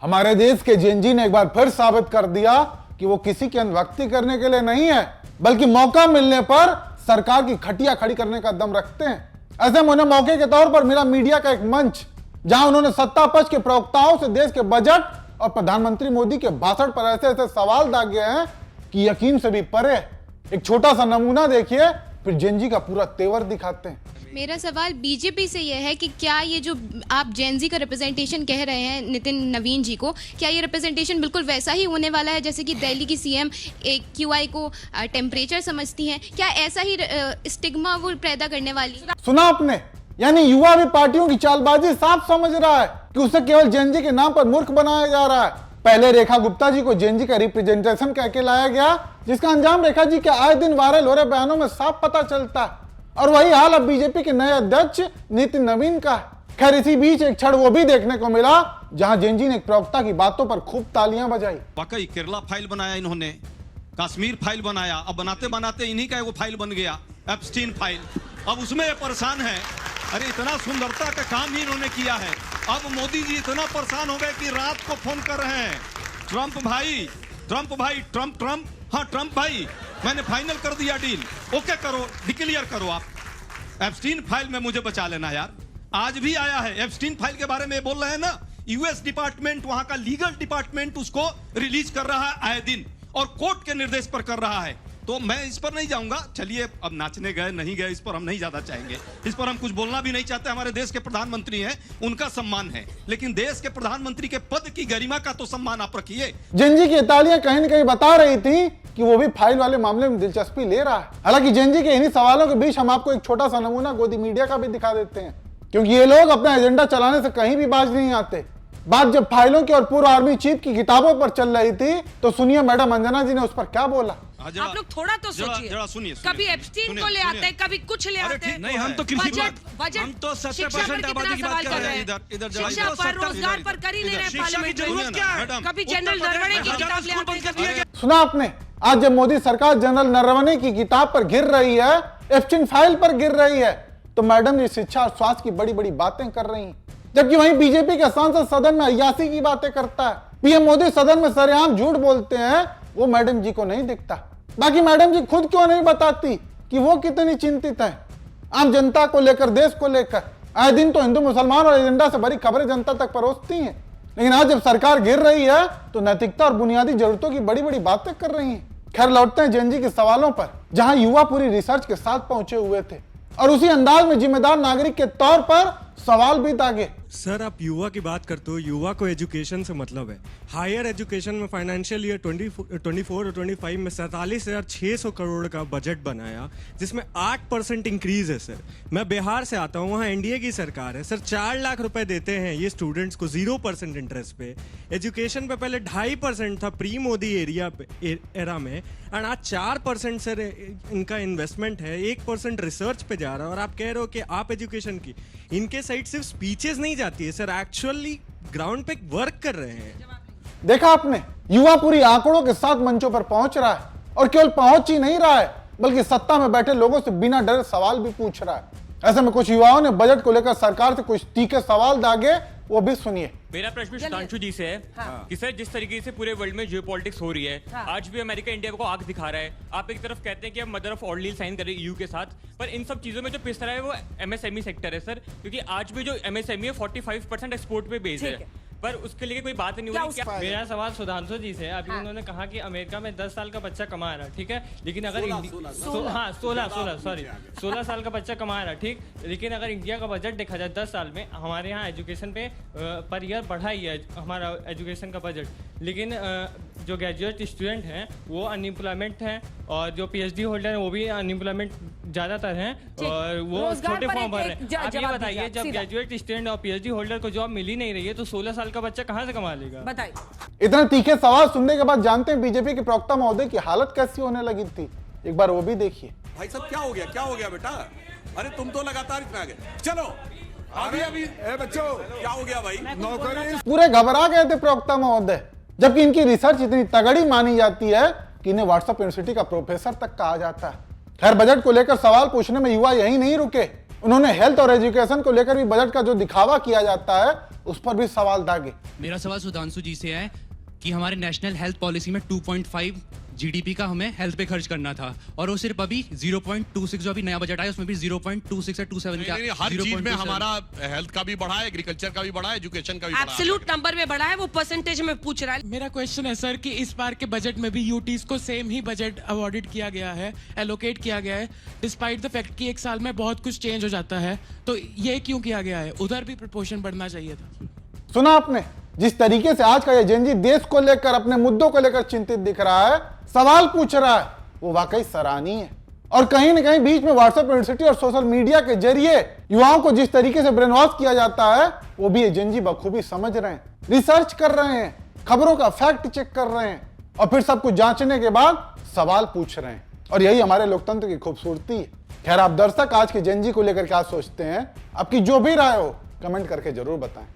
हमारे देश के जेनजी ने एक बार फिर साबित कर दिया कि वो किसी की अंधभक्ति करने के लिए नहीं है, बल्कि मौका मिलने पर सरकार की खटिया खड़ी करने का दम रखते हैं। ऐसे में उन्हें मौके के तौर पर मिला मीडिया का एक मंच, जहां उन्होंने सत्ता पक्ष के प्रवक्ताओं से देश के बजट और प्रधानमंत्री मोदी के भाषण पर ऐसे ऐसे सवाल दागे हैं कि यकीन से भी परे। एक छोटा सा नमूना देखिए, फिर जेनजी का पूरा तेवर दिखाते हैं। मेरा सवाल बीजेपी से यह है कि क्या ये जो आप जेनजी का रिप्रेजेंटेशन कह रहे हैं नितिन नवीन जी को, क्या ये रिप्रेजेंटेशन बिल्कुल वैसा ही होने वाला है जैसे कि दिल्ली की सीएम क्यूआई को टेम्परेचर समझती हैं? क्या ऐसा ही स्टिग्मा वो पैदा करने वाली? सुना आपने? यानी युवा भी पार्टियों की चालबाजी साफ समझ रहा है कि उसे केवल जेनजी के नाम पर मूर्ख बनाया जा रहा है। पहले रेखा गुप्ता जी को जेनजी का रिप्रेजेंटेशन कह के लाया गया, जिसका अंजाम रेखा जी के आए दिन वायरल हो रहे बयानों में साफ पता चलता है। और वही हाल अब बीजेपी के नए अध्यक्ष नितिन नवीन का है। खैर इसी बीच एक क्षण वो भी देखने को मिला जहां जेनजी ने एक प्रवक्ता की बातों पर खूब तालियां बजाई। वाकई केरला फाइल बनाया इन्होंने, कश्मीर फाइल बनाया, अब बनाते बनाते इन्हीं का वो फाइल बन गया एप्स्टीन फाइल। अब उसमें ये परेशान है। अरे इतना सुंदरता का काम ही इन्होंने किया है। अब मोदी जी इतना परेशान हो गए कि रात को फोन कर रहे हैं, ट्रंप भाई, ट्रंप हाँ ट्रंप भाई, मैंने फाइनल कर दिया डील, ओके करो, डिक्लेयर करो आप, एप्स्टीन फाइल में मुझे बचा लेना यार। आज भी आया है एप्स्टीन फाइल के बारे में बोल रहे हैं ना, यूएस डिपार्टमेंट, वहां का लीगल डिपार्टमेंट उसको रिलीज कर रहा है आए दिन और कोर्ट के निर्देश पर कर रहा है। तो मैं इस पर नहीं जाऊंगा। चलिए अब नाचने गए नहीं गए इस पर हम नहीं ज्यादा चाहेंगे, इस पर हम कुछ बोलना भी नहीं चाहते। हमारे देश के प्रधानमंत्री हैं, उनका सम्मान है, लेकिन देश के प्रधानमंत्री के पद की गरिमा का तो सम्मान आप रखिए। जेनजी की तालियां कहीं न कहीं बता रही थी कि वो भी फाइल वाले मामले में दिलचस्पी ले रहा है। हालांकि जेनजी के इन्हीं सवालों के बीच हम आपको एक छोटा सा नमूना गोदी मीडिया का भी दिखा देते हैं, क्योंकि ये लोग अपना एजेंडा चलाने से कहीं भी बाज नहीं आते। बात जब फाइलों की और पूर्व आर्मी चीफ की किताबों पर चल रही थी, तो सुनिए मैडम अंजना जी ने उस पर क्या बोला। आप लोग थोड़ा तो सोचिए, कभी एप्स्टीन को ले आते हैं, कभी कुछ ले आते हैं। नहीं, हम तो किसी बजट हम तो 70% आबादी की बात कर रहे हैं। इधर शिक्षा पर, रोजगार पर कर ही नहीं रहे पार्लियामेंट। कभी जनरल नरवणे की किताब ले आते हैं। सुना आपने? आज जब मोदी सरकार जनरल नरवणे की किताब पर गिर रही है, एप्स्टीन फाइल पर गिर रही है, तो मैडम जी शिक्षा और स्वास्थ्य की बड़ी बड़ी बातें कर रही हैं, जबकि वहीं बीजेपी के सांसद सदन में अय्यासी की बातें करता है। पीएम मोदी सदन में सरेआम झूठ बोलते हैं, वो मैडम जी को नहीं दिखता। बाकी मैडम जी खुद क्यों नहीं बताती कि वो कितनी चिंतित है आम जनता को लेकर, देश को लेकर? आए दिन तो हिंदू मुसलमान और एजेंडा से भरी खबरें जनता तक परोसती हैं, लेकिन आज जब सरकार गिर रही है तो नैतिकता और बुनियादी जरूरतों की बड़ी बड़ी बातें कर रही हैं। खैर लौटते हैं जेनजी के सवालों पर, जहां युवा पूरी रिसर्च के साथ पहुंचे हुए थे और उसी अंदाज में जिम्मेदार नागरिक के तौर पर सवाल भी दागे। सर आप युवा की बात करते हो, युवा को एजुकेशन से मतलब है। हायर एजुकेशन में फाइनेंशियल ईयर 24 और 25 में 47,600 करोड़ का बजट बनाया, जिसमें 8% इंक्रीज है। सर मैं बिहार से आता हूँ, वहाँ एनडीए की सरकार है सर, 4 लाख रुपए देते हैं ये स्टूडेंट्स को 0% इंटरेस्ट पे। एजुकेशन पे पहले 2.5% था प्री मोदी एरा में, एंड आज 4% सर इनका इन्वेस्टमेंट है, 1% रिसर्च पे जा रहा है। और आप कह रहे हो कि आप एजुकेशन की, इनके साइड सिर्फ स्पीचेस नहीं जाती है सर, एक्चुअली ग्राउंड पे वर्क कर रहे हैं। देखा आपने, युवा पूरी आंकड़ों के साथ मंचों पर पहुंच रहा है, और केवल पहुंच ही नहीं रहा है बल्कि सत्ता में बैठे लोगों से बिना डरे सवाल भी पूछ रहा है। ऐसे में कुछ युवाओं ने बजट को लेकर सरकार से कुछ तीखे सवाल दागे, वो भी सुनिए। मेरा प्रश्न सुधांशु जी से है कि सर जिस तरीके से पूरे वर्ल्ड में जियोपॉलिटिक्स हो रही है, आज भी अमेरिका इंडिया को आग दिखा रहा है। आप एक तरफ कहते हैं कि हम mother of all deal sign करें ईयू के साथ, पर इन सब चीजों में जो पिस रहा है वो एमएसएमई सेक्टर है सर, क्योंकि आज भी जो एमएसएमई है 45% एक्सपोर्ट पे बेस्ड है, पर उसके लिए कोई बात नहीं हो रही। मेरा सवाल सुधांशु जी से, अभी उन्होंने कहा कि अमेरिका में 10 साल का बच्चा कमा रहा, ठीक है, लेकिन अगर 16 साल का बच्चा कमा रहा, ठीक, लेकिन अगर इंडिया का बजट देखा जाए 10 साल में, हमारे यहाँ एजुकेशन पे पर ईयर बढ़ा ही है हमारा एजुकेशन का बजट, लेकिन जो ग्रेजुएट स्टूडेंट हैं वो अनएम्प्लॉयमेंट हैं, और जो पीएचडी होल्डर हैं वो भी अनएम्प्लॉयमेंट ज्यादातर हैं, और वो छोटे फॉर्म भर रहे हैं। आप ये बताइए, जब ग्रेजुएट स्टूडेंट और पीएचडी होल्डर को जॉब मिल ही नहीं रही है, तो 16 साल का बच्चा कहां से कमा लेगा? बताइए। इतने तीखे सवाल सुनने के बाद जानते हैं बीजेपी के प्रवक्ता महोदय की हालत कैसी होने लगी थी। एक बार वो भी देखिए। भाई साहब क्या हो गया बेटा? अरे तुम तो लगातार इसमें आ गए, चलो अभी बच्चों क्या हो गया भाई? नौकरी। पूरे घबरा गए थे प्रवक्ता महोदय, जबकि इनकी रिसर्च इतनी तगड़ी मानी जाती है कि इन्हें व्हाट्सएप यूनिवर्सिटी का प्रोफेसर तक कहा जाता है। खैर बजट को लेकर सवाल पूछने में युवा यही नहीं रुके, उन्होंने हेल्थ और एजुकेशन को लेकर भी बजट का जो दिखावा किया जाता है उस पर भी सवाल दागे। मेरा सवाल सुधांशु जी से है कि हमारे नेशनल हेल्थ पॉलिसी में 2.5 जीडीपी का हमें हेल्थ पे खर्च करना था और वो सिर्फ अभी 0.26 जो अभी नया बजट आया उसमें भी 0.26 या 27 का हर चीज में हमारा हेल्थ का भी बढ़ा है, एग्रीकल्चर का भी बढ़ा है, एजुकेशन का भी बढ़ा है। एब्सोल्यूट नंबर में बढ़ा है, वो परसेंटेज में पूछ रहा है। मेरा क्वेश्चन है सर कि इस बार के बजट में भी यूटीज को सेम ही बजट अवॉर्डेड किया गया है, एलोकेट किया गया है, डिस्पाइट द फैक्ट कि एक साल में बहुत कुछ चेंज हो जाता है, तो ये क्यों किया गया है? उधर भी प्रोपोर्शन बढ़ना चाहिए था। सुना आपने जिस तरीके से आज का ये जेनजी देश को लेकर, अपने मुद्दों को लेकर चिंतित दिख रहा है, सवाल पूछ रहा है, वो वाकई सराहनीय है। और कहीं न कहीं बीच में व्हाट्सएप यूनिवर्सिटी और सोशल मीडिया के जरिए युवाओं को जिस तरीके से ब्रेन वॉश किया जाता है वो भी ये जेनजी बखूबी समझ रहे हैं, रिसर्च कर रहे हैं, खबरों का फैक्ट चेक कर रहे हैं और फिर सब कुछ जांचने के बाद सवाल पूछ रहे हैं। और यही हमारे लोकतंत्र की खूबसूरती है। खैर, आप दर्शक आज के जेनजी को लेकर क्या सोचते हैं? आपकी जो भी राय हो कमेंट करके जरूर बताएं।